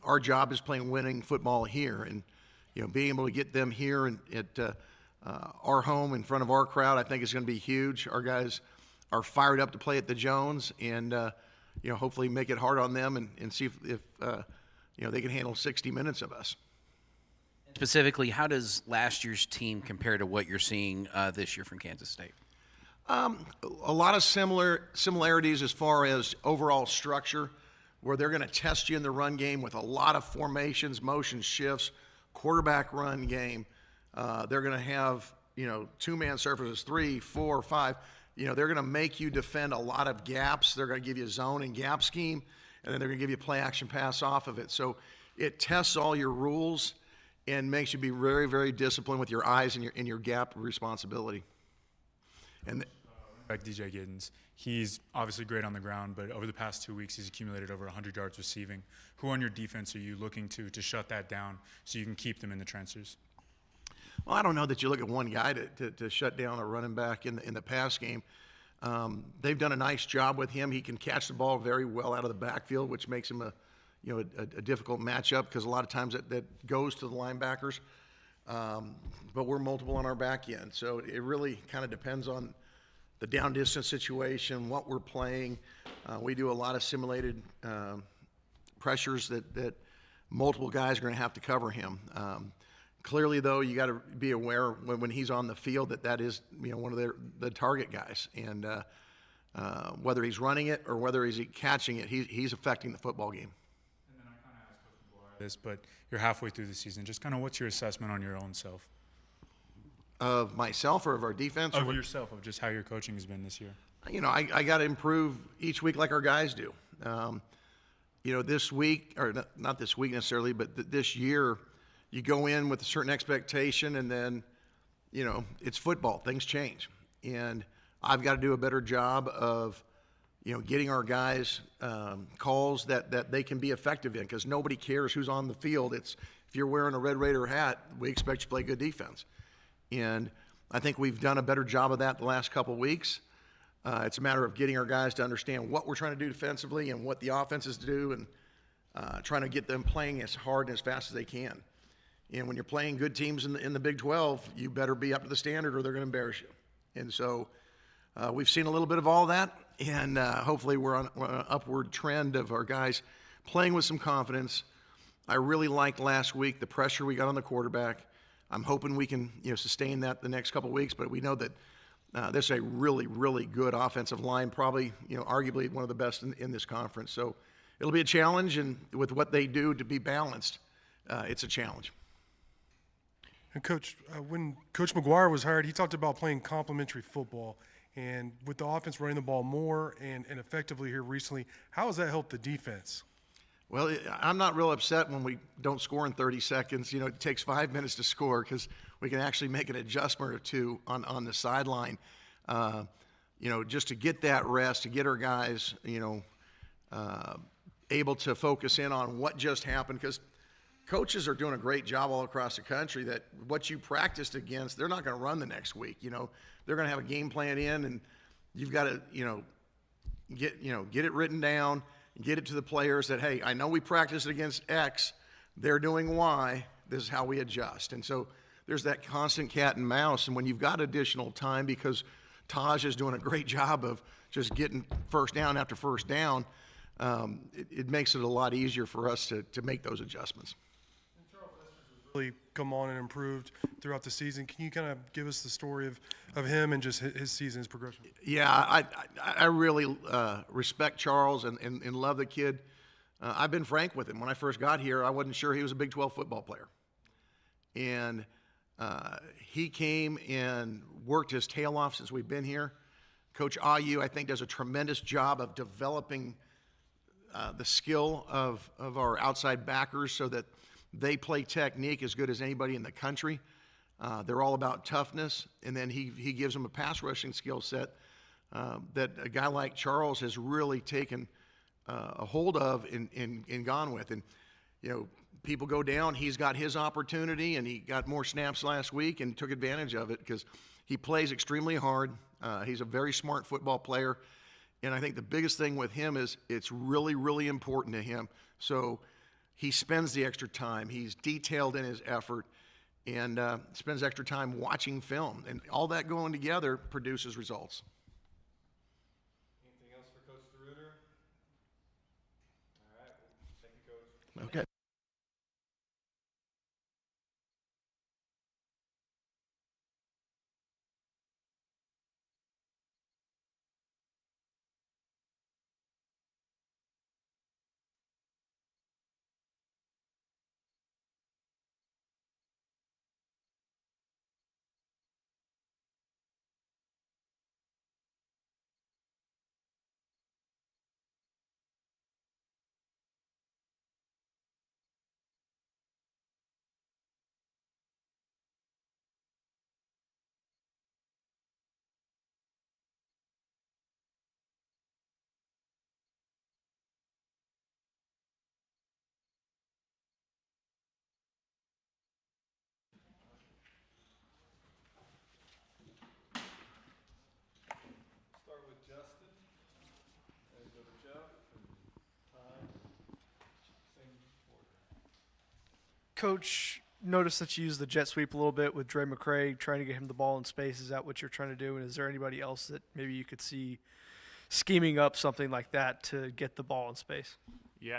Speaker 11: Our job is playing winning football here, and being able to get them here and at our home in front of our crowd, I think is going to be huge. Our guys are fired up to play at the Jones, and hopefully make it hard on them and see if they can handle 60 minutes of us.
Speaker 12: Specifically, how does last year's team compare to what you're seeing this year from Kansas State?
Speaker 11: A lot of similarities as far as overall structure, where they're going to test you in the run game with a lot of formations, motion shifts, quarterback run game. They're going to have, two-man surfaces, 3, 4, 5. You know, they're going to make you defend a lot of gaps. They're going to give you a zone and gap scheme, and then they're going to give you a play action pass off of it. So it tests all your rules and makes you be very, very disciplined with your eyes and your gap responsibility. And
Speaker 3: Like DJ Giddens, he's obviously great on the ground, but over the past 2 weeks, he's accumulated over 100 yards receiving. Who on your defense are you looking to shut that down so you can keep them in the trenches?
Speaker 11: well, I don't know that you look at one guy to shut down a running back in the pass game. They've done a nice job with him. He can catch the ball very well out of the backfield, which makes him a difficult matchup because a lot of times that goes to the linebackers. But we're multiple on our back end, so it really kind of depends on the down distance situation, what we're playing. We do a lot of simulated pressures that multiple guys are going to have to cover him. Clearly, though, you got to be aware when he's on the field that is one of the target guys, and whether he's running it or whether he's catching it, he's affecting the football game.
Speaker 3: And then I kind of asked Coach McGuire this, but you're halfway through the season. Just kind of what's your assessment on your own self?
Speaker 11: Of myself or of our defense?
Speaker 3: Of yourself, of just how your coaching has been this year.
Speaker 11: I got to improve each week like our guys do. This week, or not this week necessarily, but this year, you go in with a certain expectation, and then, it's football. Things change. And I've got to do a better job of, getting our guys calls that they can be effective in, because nobody cares who's on the field. It's if you're wearing a Red Raider hat, we expect you to play good defense. And I think we've done a better job of that the last couple of weeks. It's a matter of getting our guys to understand what we're trying to do defensively and what the offense is to do, and trying to get them playing as hard and as fast as they can. And when you're playing good teams in the Big 12, you better be up to the standard or they're going to embarrass you. And so we've seen a little bit of all that, and hopefully we're on an upward trend of our guys playing with some confidence. I really liked last week the pressure we got on the quarterback. I'm hoping we can sustain that the next couple of weeks, but we know that this is a really, really good offensive line, probably arguably one of the best in this conference. So it'll be a challenge, and with what they do to be balanced, it's a challenge.
Speaker 2: And Coach, when Coach McGuire was hired, he talked about playing complementary football. And with the offense running the ball more and effectively here recently, how has that helped the defense?
Speaker 11: Well, I'm not real upset when we don't score in 30 seconds. It takes 5 minutes to score because we can actually make an adjustment or two on the sideline. Just to get that rest, to get our guys, able to focus in on what just happened, because coaches are doing a great job all across the country that what you practiced against, they're not going to run the next week. They're going to have a game plan in, and you've got to, get it written down, get it to the players that, hey, I know we practiced against X, they're doing Y, this is how we adjust. And so there's that constant cat and mouse, and when you've got additional time, because Taj is doing a great job of just getting first down after first down, it makes it a lot easier for us to make those adjustments.
Speaker 2: Really come on and improved throughout the season. Can you kind of give us the story of him and just his season's progression?
Speaker 11: Yeah, I really respect Charles and love the kid. I've been frank with him. When I first got here, I wasn't sure he was a Big 12 football player. And he came and worked his tail off since we've been here. Coach Ayu, I think, does a tremendous job of developing the skill of our outside backers so that they play technique as good as anybody in the country. They're all about toughness, and then he gives them a pass rushing skill set that a guy like Charles has really taken a hold of and gone with. And people go down. He's got his opportunity, and he got more snaps last week and took advantage of it because he plays extremely hard. He's a very smart football player, and I think the biggest thing with him is it's really, really important to him. So he spends the extra time. He's detailed in his effort and spends extra time watching film. And all that going together produces results.
Speaker 9: Anything else for Coach DeRuyter? All right. Well, thank you, Coach.
Speaker 11: Okay.
Speaker 5: Coach, noticed that you used the jet sweep a little bit with Dre McCray, trying to get him the ball in space. Is that what you're trying to do? And is there anybody else that maybe you could see scheming up something like that to get the ball in space?
Speaker 13: Yeah,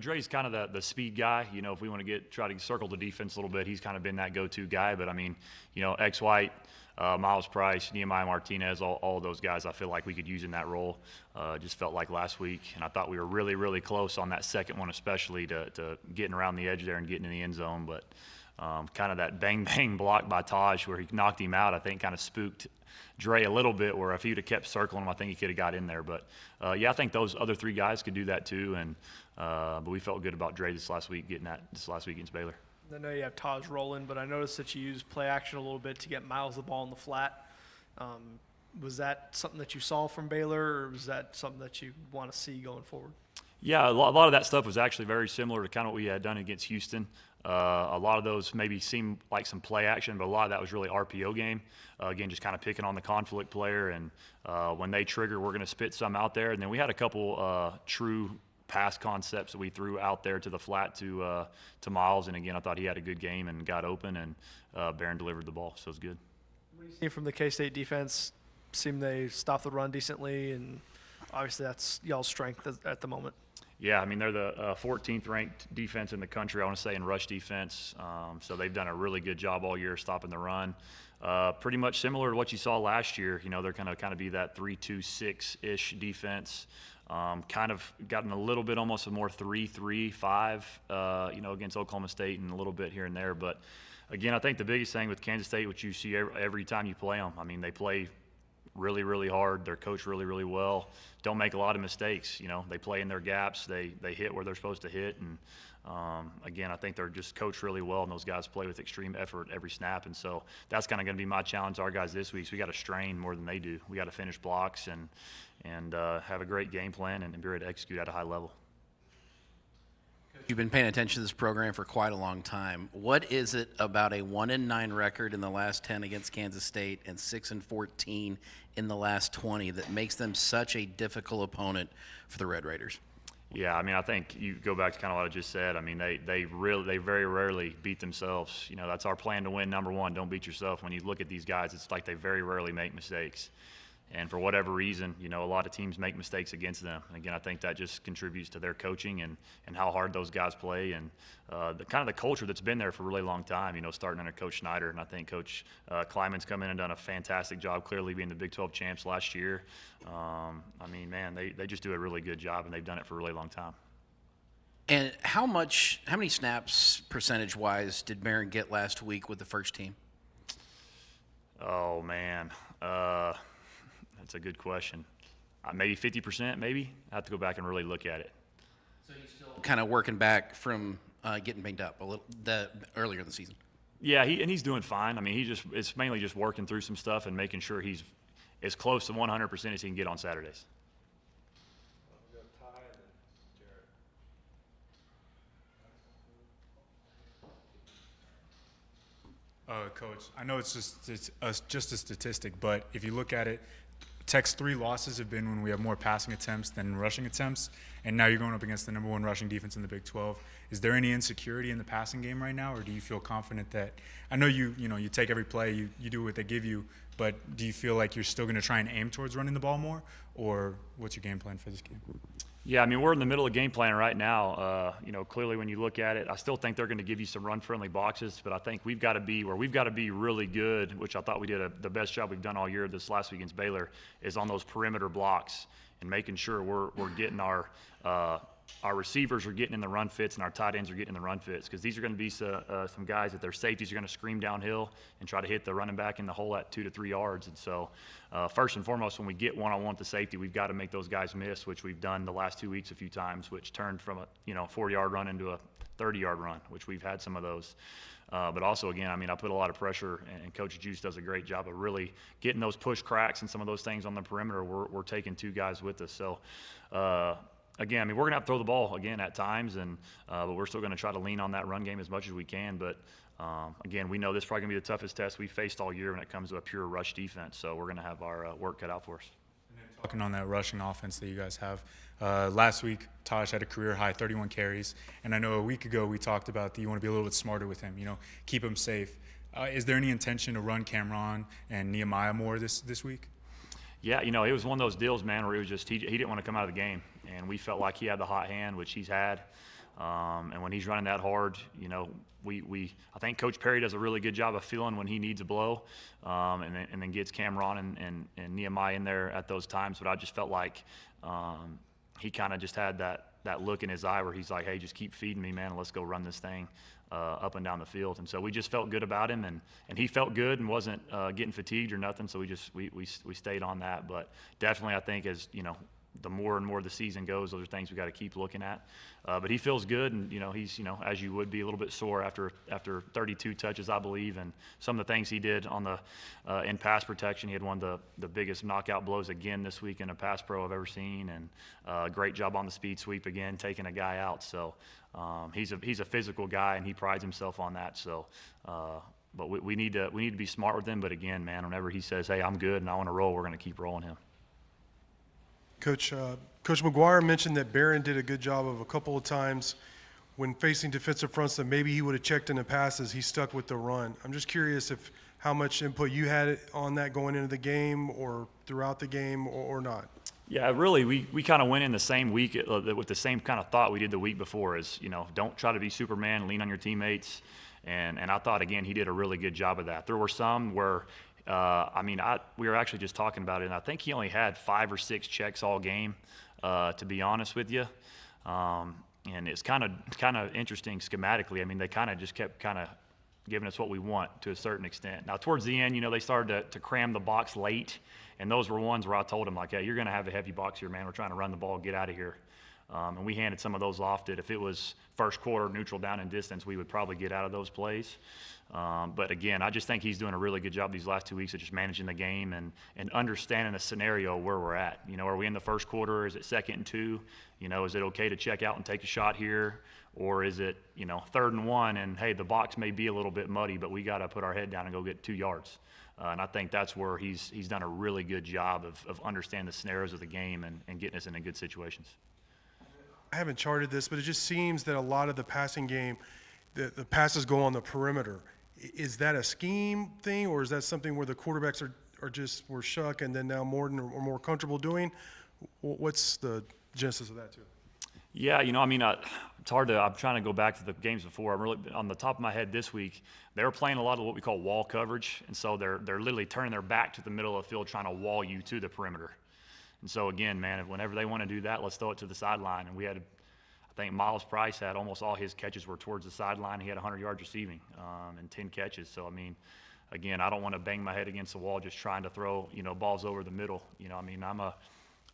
Speaker 13: Dre's kind of the speed guy. If we want to try to circle the defense a little bit, he's kind of been that go-to guy. But I mean, X White, Miles Price, Nehemiah Martinez, all those guys, I feel like we could use in that role. Just felt like last week, and I thought we were really, really close on that second one, especially to getting around the edge there and getting in the end zone. But kind of that bang block by Taj where he knocked him out, I think kind of spooked Dre a little bit, where if he would have kept circling him, I think he could have got in there. But yeah, I think those other three guys could do that too. And but we felt good about Dre this last week against Baylor.
Speaker 5: I know you have Taj rolling, but I noticed that you used play action a little bit to get Miles the ball in the flat. Was that something that you saw from Baylor, or was that something that you want to see going forward?
Speaker 13: Yeah, a lot of that stuff was actually very similar to kind of what we had done against Houston. A lot of those maybe seemed like some play action, but a lot of that was really RPO game. Again, just kind of picking on the conflict player, and when they trigger, we're going to spit some out there. And then we had a couple true pass concepts that we threw out there to the flat to Miles. And again, I thought he had a good game and got open, and Barron delivered the ball, so it was good.
Speaker 5: What do you see from the K-State defense? Seem they stopped the run decently, and obviously that's y'all's strength at the moment.
Speaker 13: Yeah, I mean, they're the 14th ranked defense in the country, I want to say, in rush defense. So they've done a really good job all year stopping the run. Pretty much similar to what you saw last year. They're going to kind of be that 3-2-6-ish defense. Kind of gotten a little bit almost a more 3-3-5, against Oklahoma State and a little bit here and there. But again, I think the biggest thing with Kansas State, which you see every time you play them, I mean, they play really, really hard. They're coached really, really well. Don't make a lot of mistakes. They play in their gaps. They hit where they're supposed to hit. And again, I think they're just coached really well, and those guys play with extreme effort every snap. And so that's kind of going to be my challenge to our guys this week. So we got to strain more than they do. We got to finish blocks and have a great game plan and be ready to execute at a high level.
Speaker 12: You've been paying attention to this program for quite a long time. What is it about a 1-9 record in the last 10 against Kansas State and 6-14 in the last 20 that makes them such a difficult opponent for the Red Raiders?
Speaker 13: Yeah, I mean, I think you go back to kind of what I just said. I mean, they very rarely beat themselves. That's our plan to win. Number one, don't beat yourself. When you look at these guys, it's like they very rarely make mistakes. And for whatever reason, a lot of teams make mistakes against them. And again, I think that just contributes to their coaching and how hard those guys play and the kind of the culture that's been there for a really long time, starting under Coach Snyder. And I think Coach Kleiman's come in and done a fantastic job, clearly being the Big 12 champs last year. I mean, man, they just do a really good job, and they've done it for a really long time.
Speaker 12: And how many snaps percentage-wise did Barron get last week with the first team?
Speaker 13: Oh, man. That's a good question. Maybe 50%, maybe. I have to go back and really look at it.
Speaker 12: So he's still kind of working back from getting banged up a little earlier in the season.
Speaker 13: Yeah, he's doing fine. I mean, it's mainly just working through some stuff and making sure he's as close to 100% as he can get on Saturdays.
Speaker 3: Coach, I know it's just a statistic, but if you look at it, Tech's 3 losses have been when we have more passing attempts than rushing attempts, and now you're going up against the number 1 rushing defense in the Big 12. Is there any insecurity in the passing game right now, or do you feel confident that – I know you take every play, you do what they give you, but do you feel like you're still going to try and aim towards running the ball more, or what's your game plan for this game?
Speaker 13: Yeah, I mean, we're in the middle of game plan right now. Clearly when you look at it, I still think they're going to give you some run-friendly boxes, but I think we've got to be really good, which I thought we did the best job we've done all year this last week against Baylor, is on those perimeter blocks and making sure we're getting our receivers are getting in the run fits and our tight ends are getting in the run fits, because these are going to be some guys that their safeties are going to scream downhill and try to hit the running back in the hole at 2 to 3 yards. And so first and foremost, when we get one-on-one with the safety, we've got to make those guys miss, which we've done the last 2 weeks a few times, which turned from a 40-yard run into a 30-yard run, which we've had some of those. But also, again, I mean, I put a lot of pressure, and Coach Juice does a great job of really getting those push cracks and some of those things on the perimeter. We're taking 2 guys with us. So, again, I mean, we're going to have to throw the ball again at times, but we're still going to try to lean on that run game as much as we can. But, again, we know this is probably going to be the toughest test we've faced all year when it comes to a pure rush defense. So we're going to have our work cut out for us.
Speaker 3: And then Talking on that rushing offense that you guys have. Last week, Taj had a career high 31 carries, and I know a week ago we talked about that you want to be a little bit smarter with him, keep him safe. Is there any intention to run Cameron and Nehemiah more this week?
Speaker 13: Yeah, it was one of those deals, man, where it was just he didn't want to come out of the game, and we felt like he had the hot hand, which he's had. And when he's running that hard, I think Coach Perry does a really good job of feeling when he needs a blow, and then gets Cameron and Nehemiah in there at those times. But I just felt like he kind of just had that look in his eye where he's like, hey, just keep feeding me, man, and let's go run this thing up and down the field. And so we just felt good about him, and he felt good and wasn't getting fatigued or nothing. So we stayed on that. But definitely, I think as the more and more the season goes, those are things we got to keep looking at. But he feels good, and he's as you would be, a little bit sore after 32 touches, I believe, and some of the things he did on the in pass protection. He had one of the biggest knockout blows again this week in a pass pro I've ever seen, and great job on the speed sweep again, taking a guy out. So he's a physical guy, and he prides himself on that. So. But we need to be smart with him. But again, man, whenever he says, "Hey, I'm good and I want to roll," we're going to keep rolling him.
Speaker 2: Coach McGuire mentioned that Barron did a good job of a couple of times when facing defensive fronts that maybe he would have checked in the passes. He stuck with the run. I'm just curious if how much input you had on that going into the game or throughout the game or not.
Speaker 13: Yeah, really, we kind of went in the same week with the same kind of thought we did the week before is, don't try to be Superman, lean on your teammates. And I thought, again, he did a really good job of that. There were some where we were actually just talking about it, and I think he only had 5 or 6 checks all game, to be honest with you. And it's kind of interesting schematically. I mean, they kind of just kept kind of giving us what we want to a certain extent. Now, towards the end, they started to cram the box late, and those were ones where I told him, like, hey, you're going to have a heavy box here, man. We're trying to run the ball, get out of here. And we handed some of those off that if it was first quarter, neutral down in distance, we would probably get out of those plays. But again, I just think he's doing a really good job these last 2 weeks of just managing the game and understanding the scenario where we're at. Are we in the first quarter? Is it 2nd and 2? Is it okay to check out and take a shot here? Or is it, 3rd and 1 and, hey, the box may be a little bit muddy, but we got to put our head down and go get 2 yards. And I think that's where he's done a really good job of understanding the scenarios of the game and getting us into good situations.
Speaker 2: I haven't charted this, but it just seems that a lot of the passing game, the passes go on the perimeter. Is that a scheme thing, or is that something where the quarterbacks were shuck and then now Morton are more comfortable doing? What's the genesis of that too?
Speaker 13: Yeah, it's hard to. I'm trying to go back to the games before. I'm really on the top of my head this week. They were playing a lot of what we call wall coverage, and so they're literally turning their back to the middle of the field, trying to wall you to the perimeter. And so again, man, whenever they want to do that, let's throw it to the sideline. And we had, I think Miles Price had almost all his catches were towards the sideline. He had 100 yards receiving and 10 catches. So again, I don't want to bang my head against the wall just trying to throw balls over the middle. I'm a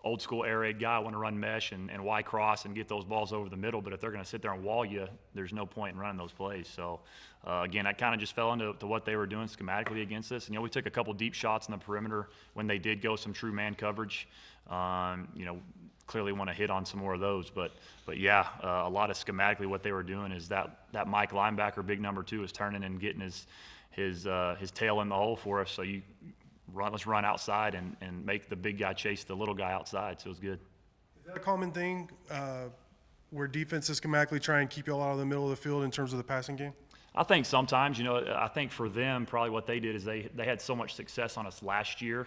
Speaker 13: old school air raid guy. I want to run mesh and Y cross and get those balls over the middle. But if they're going to sit there and wall you, there's no point in running those plays. So again, I kind of just fell into what they were doing schematically against us. And we took a couple deep shots in the perimeter when they did go some true man coverage. Clearly want to hit on some more of those, but yeah, a lot of schematically what they were doing is that Mike linebacker, big number 2, is turning and getting his tail in the hole for us. So let's run outside and make the big guy chase the little guy outside. So it was good.
Speaker 2: Is that a common thing where defenses schematically try and keep you all out of the middle of the field in terms of the passing game?
Speaker 13: I think sometimes, I think for them, probably what they did is they had so much success on us last year.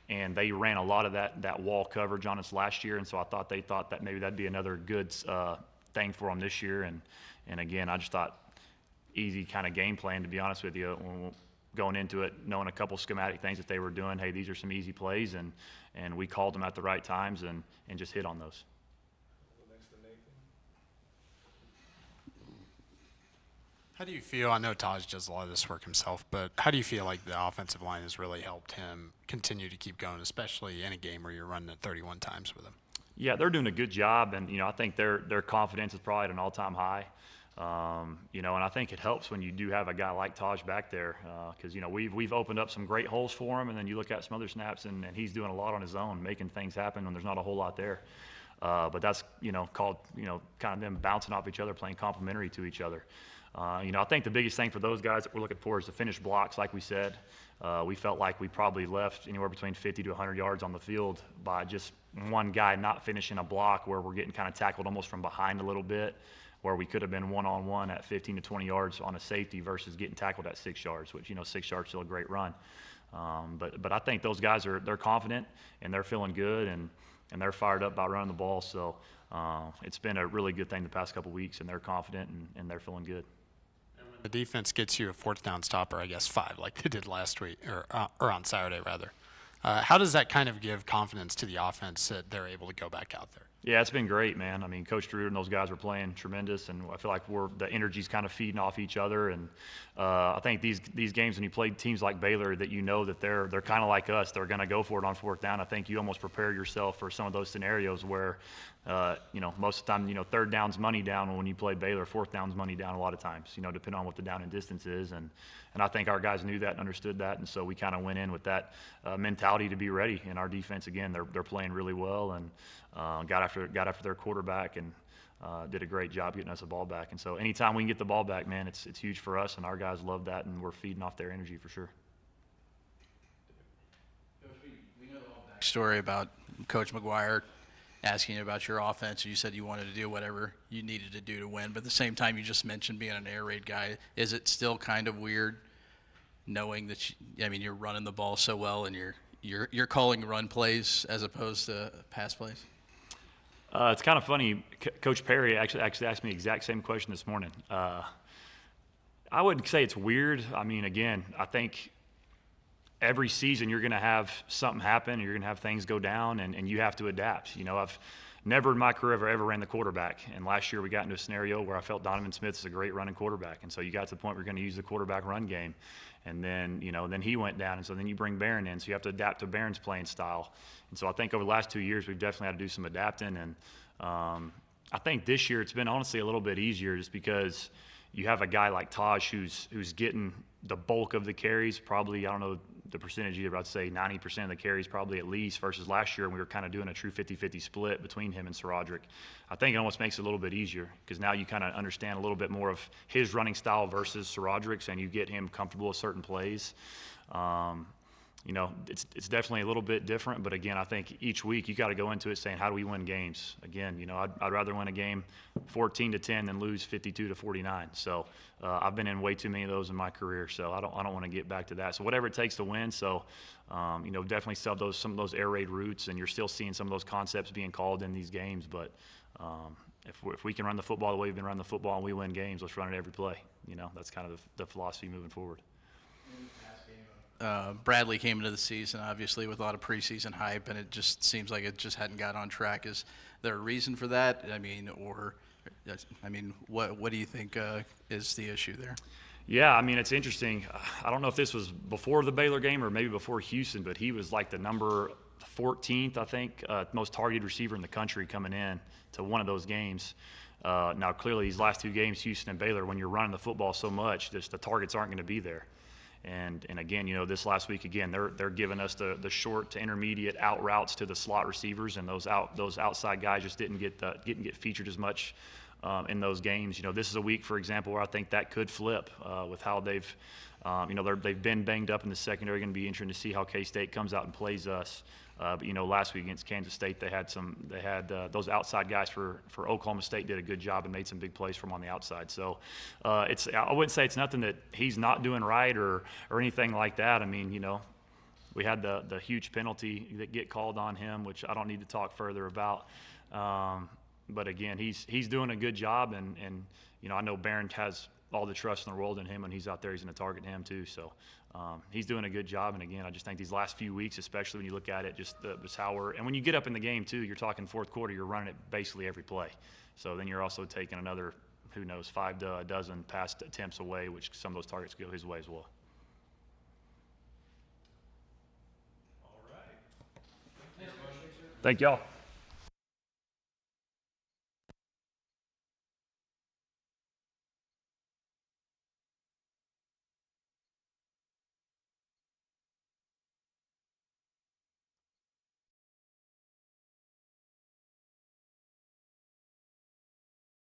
Speaker 13: And they ran a lot of that wall coverage on us last year, and so they thought that maybe that'd be another good thing for them this year. And again, I just thought easy kind of game plan, to be honest with you, going into it, knowing a couple schematic things that they were doing. Hey, these are some easy plays, and we called them at the right times and just hit on those.
Speaker 14: How do you feel? I know Taj does a lot of this work himself, but how do you feel like the offensive line has really helped him continue to keep going, especially in a game where you're running it 31 times with him?
Speaker 13: Yeah, they're doing a good job, and I think their confidence is probably at an all-time high. And I think it helps when you do have a guy like Taj back there, because we've opened up some great holes for him, and then you look at some other snaps, and he's doing a lot on his own, making things happen when there's not a whole lot there. But that's called kind of them bouncing off each other, playing complementary to each other. I think the biggest thing for those guys that we're looking for is the finished blocks, like we said. We felt like we probably left anywhere between 50 to 100 yards on the field by just one guy not finishing a block where we're getting kind of tackled almost from behind a little bit, where we could have been one-on-one at 15 to 20 yards on a safety versus getting tackled at 6 yards, which, 6 yards is still a great run. But I think those guys they're confident and they're feeling good and they're fired up about running the ball. So it's been a really good thing the past couple weeks, and they're confident and they're feeling good.
Speaker 14: The defense gets you a fourth down stop, or I guess 5, like they did last week, or on Saturday rather. How does that kind of give confidence to the offense that they're able to go back out there?
Speaker 13: Yeah, it's been great, man. I mean, Coach DeRuyter and those guys are playing tremendous, and I feel like the energy's kind of feeding off each other. And I think these games, when you play teams like Baylor, that that they're kind of like us, they're going to go for it on fourth down. I think you almost prepare yourself for some of those scenarios where, most of the time, third down's money down when you play Baylor. Fourth down's money down a lot of times, depending on what the down and distance is. And I think our guys knew that and understood that, and so we kind of went in with that mentality to be ready. And our defense, again, they're playing really well and got after their quarterback and did a great job getting us the ball back. And so anytime we can get the ball back, man, it's huge for us, and our guys love that, and we're feeding off their energy for sure.
Speaker 12: We know the whole backstory about Coach McGuire asking you about your offense. You said you wanted to do whatever you needed to do to win, but at the same time, you just mentioned being an air raid guy. Is it still kind of weird knowing that you're running the ball so well and you're calling run plays as opposed to pass plays?
Speaker 13: It's kind of funny. Coach Perry actually asked me the exact same question this morning. I wouldn't say it's weird. I mean, again, I think every season you're going to have something happen, and you're going to have things go down, and you have to adapt. I've never in my career ever ran the quarterback, and last year we got into a scenario where I felt Donovan Smith is a great running quarterback, and so you got to the point where you're going to use the quarterback run game, and then then he went down, and so then you bring Barron in, so you have to adapt to Barron's playing style. And so I think over the last 2 years we've definitely had to do some adapting, and I think this year it's been honestly a little bit easier just because you have a guy like Taj who's getting the bulk of the carries, probably, I don't know the percentage either, but I'd say 90% of the carries probably at least, versus last year when we were kind of doing a true 50-50 split between him and SaRodorick. I think it almost makes it a little bit easier because now you kind of understand a little bit more of his running style versus SaRodorick's, and you get him comfortable with certain plays. It's definitely a little bit different, but again, I think each week you got to go into it saying, how do we win games? Again, I'd rather win a game 14-10 than lose 52-49. So I've been in way too many of those in my career, so I don't want to get back to that. So whatever it takes to win. So definitely some of those air raid routes, and you're still seeing some of those concepts being called in these games. But if we can run the football the way we've been running the football and we win games, let's run it every play. That's kind of the philosophy moving forward.
Speaker 12: Bradley came into the season obviously with a lot of preseason hype, and it just seems like it just hadn't got on track. Is there a reason for that? What do you think is the issue there?
Speaker 13: Yeah, it's interesting. I don't know if this was before the Baylor game or maybe before Houston, but he was like the number 14th, I think, most targeted receiver in the country coming in to one of those games. Now, clearly, these last 2 games, Houston and Baylor, when you're running the football so much, the targets aren't going to be there. And again, this last week, again, they're giving us the short to intermediate out routes to the slot receivers, and those outside guys just didn't get featured as much in those games. This is a week, for example, where I think that could flip with how they've been banged up in the secondary. Going to be interesting to see how K-State comes out and plays us. But last week against Kansas State, they had those outside guys for Oklahoma State did a good job and made some big plays for them on the outside. So I wouldn't say it's nothing that he's not doing right or anything like that. We had the huge penalty that get called on him, which I don't need to talk further about. But again, he's doing a good job, and I know Barron has all the trust in the world in him, and he's out there, he's going to target him too. So he's doing a good job. And again, I just think these last few weeks, especially when you look at it, just how and when you get up in the game too, you're talking fourth quarter, you're running it basically every play. So then you're also taking another, 5 to a dozen pass attempts away, which some of those targets go his way as well.
Speaker 1: All right.
Speaker 13: Thank y'all.